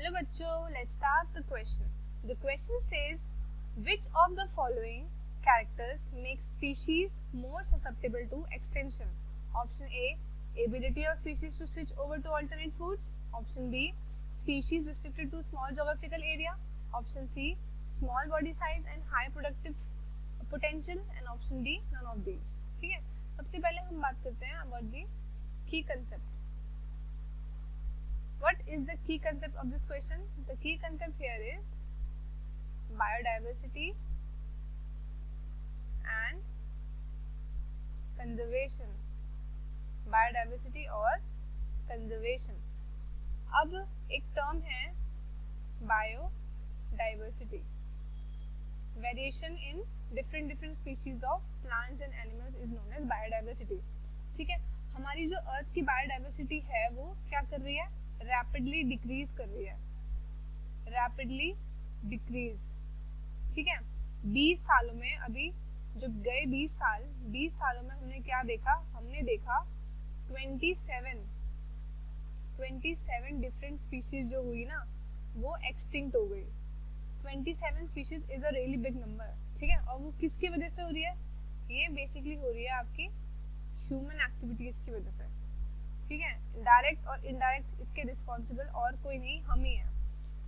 Hello बच्चों, let's start the question. The question says, which of the following characters makes species more susceptible to extinction? Option A, ability of species to switch over to alternate foods. Option B, species restricted to small geographical area. Option C, small body size and high productive potential. And option D, none of these. ठीक है, सबसे पहले हम बात करते हैं about the key concept. What is the key concept of this question? The key concept here is biodiversity and conservation. Biodiversity और conservation. अब एक term है biodiversity. Variation in different species of plants and animals is known as biodiversity. ठीक है, हमारी जो अर्थ की biodiversity है वो क्या कर रही है? रैपिडली डिक्रीज कर रही है. Rapidly decrease. ठीक है, 20 सालों में, अभी जो गए 20 सालों में हमने क्या देखा? हमने देखा 27 डिफरेंट स्पीशीज जो हुई ना वो एक्सटिंक्ट हो गई. 27 species is a really big number. ठीक है, और वो किसकी वजह से हो रही है? ये बेसिकली हो रही है आपकी ह्यूमन एक्टिविटीज की वजह से. ठीक है, डायरेक्ट और इनडायरेक्ट इसके रिस्पॉन्सिबल और कोई नहीं, हम ही हैं.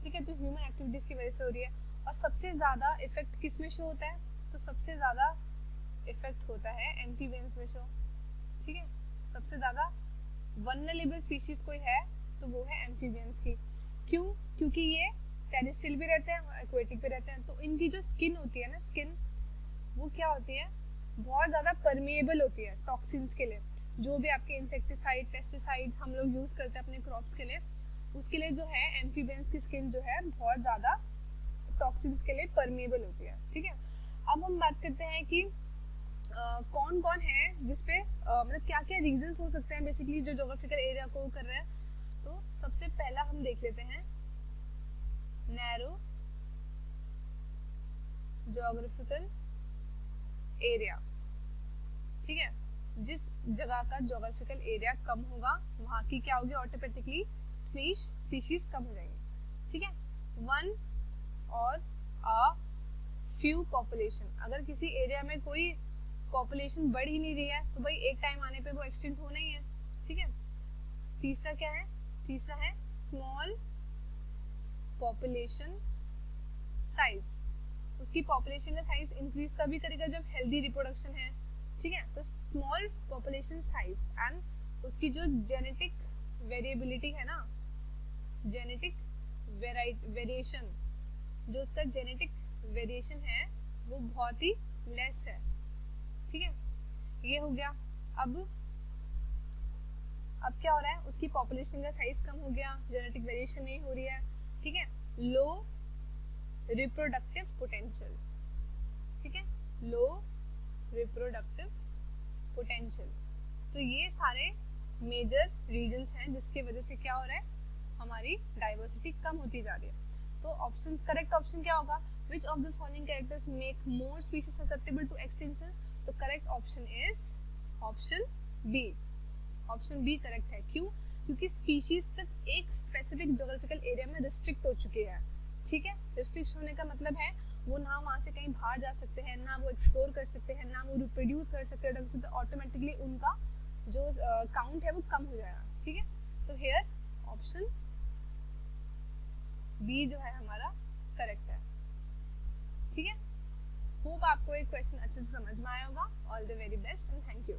ठीक है, तो ह्यूमन एक्टिविटीज की वजह से हो रही है. और सबसे ज्यादा इफेक्ट किस में शो होता है? तो सबसे ज्यादा इफेक्ट होता है एम्फीबियंस में शो. ठीक है, सबसे ज्यादा वल्नरेबल स्पीशीज कोई है तो वो है एम्फीबियंस की. क्यों? क्योंकि ये टेरेस्ट्रियल भी रहते हैं और एक्वेटिक भी रहते हैं. तो इनकी जो स्किन होती है ना, स्किन वो क्या होती है? बहुत ज्यादा परमेएबल होती है टॉक्सिन्स के लिए. जो भी आपके इंसेक्टिसाइड, पेस्टिसाइड्स हम लोग यूज करते हैं अपने क्रॉप्स के लिए, उसके लिए जो है एम्फीबियंस की स्किन जो है बहुत ज्यादा टॉक्सिन्स के लिए परमेएबल होती है. ठीक है, अब हम बात करते हैं कि कौन कौन है जिसपे मतलब क्या क्या रीजंस हो सकते हैं बेसिकली जो ज्योग्राफिकल एरिया को कर रहे हैं. तो सबसे पहला हम देख लेते हैं नैरो ज्योग्राफिकल एरिया. ठीक है, जिस जगह का ज्योग्राफिकल एरिया कम होगा वहां की क्या होगी? ऑटोमेटिकली स्पीशीज कम हो जाएंगी. ठीक है, वन और अ फ्यू पॉपुलेशन. अगर किसी एरिया में कोई पॉपुलेशन बढ़ ही नहीं रही है तो भाई एक टाइम आने पे वो एक्सटिंक्ट होना ही है. ठीक है, तीसरा क्या है? तीसरा है स्मॉल पॉपुलेशन साइज. उसकी पॉपुलेशन का साइज इंक्रीज तभी करेगा जब हेल्दी रिप्रोडक्शन है. ठीक है, तो स्मॉल पॉपुलेशन साइज एंड उसकी जो जेनेटिक वेरिएबिलिटी है ना, जेनेटिक वेरिएशन, जो उसका जेनेटिक वेरिएशन है वो बहुत ही लेस है. ठीक है, ये हो गया. अब क्या हो रहा है? उसकी पॉपुलेशन का साइज कम हो गया, जेनेटिक वेरिएशन नहीं हो रही है. ठीक है, लो रिप्रोडक्टिव पोटेंशियल. ठीक है, लो रिप्रोडक्टिव पोटेंशियल. तो ये सारे मेजर रीजंस हैं जिसकी वजह से क्या हो रहा है? हमारी डाइवर्सिटी कम होती जा रही है. तो ऑप्शन, करेक्ट ऑप्शन क्या होगा? Which of the following characters make more species susceptible to extinction? तो correct option is option B. Option B correct है. क्यों? क्योंकि स्पीशीज सिर्फ एक स्पेसिफिक ज्योग्राफिकल एरिया में रिस्ट्रिक्ट हो चुके हैं. ठीक है, रिस्ट्रिक्ट होने का मतलब है वो ना वहाँ से कहीं बाहर जा सकते हैं, ना वो एक्सप्लोर कर सकते हैं, ना वो रिप्रोड्यूस कर सकते हैं ढंग से. तो ऑटोमेटिकली उनका जो काउंट है वो कम हो जाएगा. ठीक है, तो हेयर ऑप्शन बी जो है हमारा करेक्ट है. ठीक है, होप आपको एक क्वेश्चन अच्छे से समझ में आया होगा. All the very best and thank you.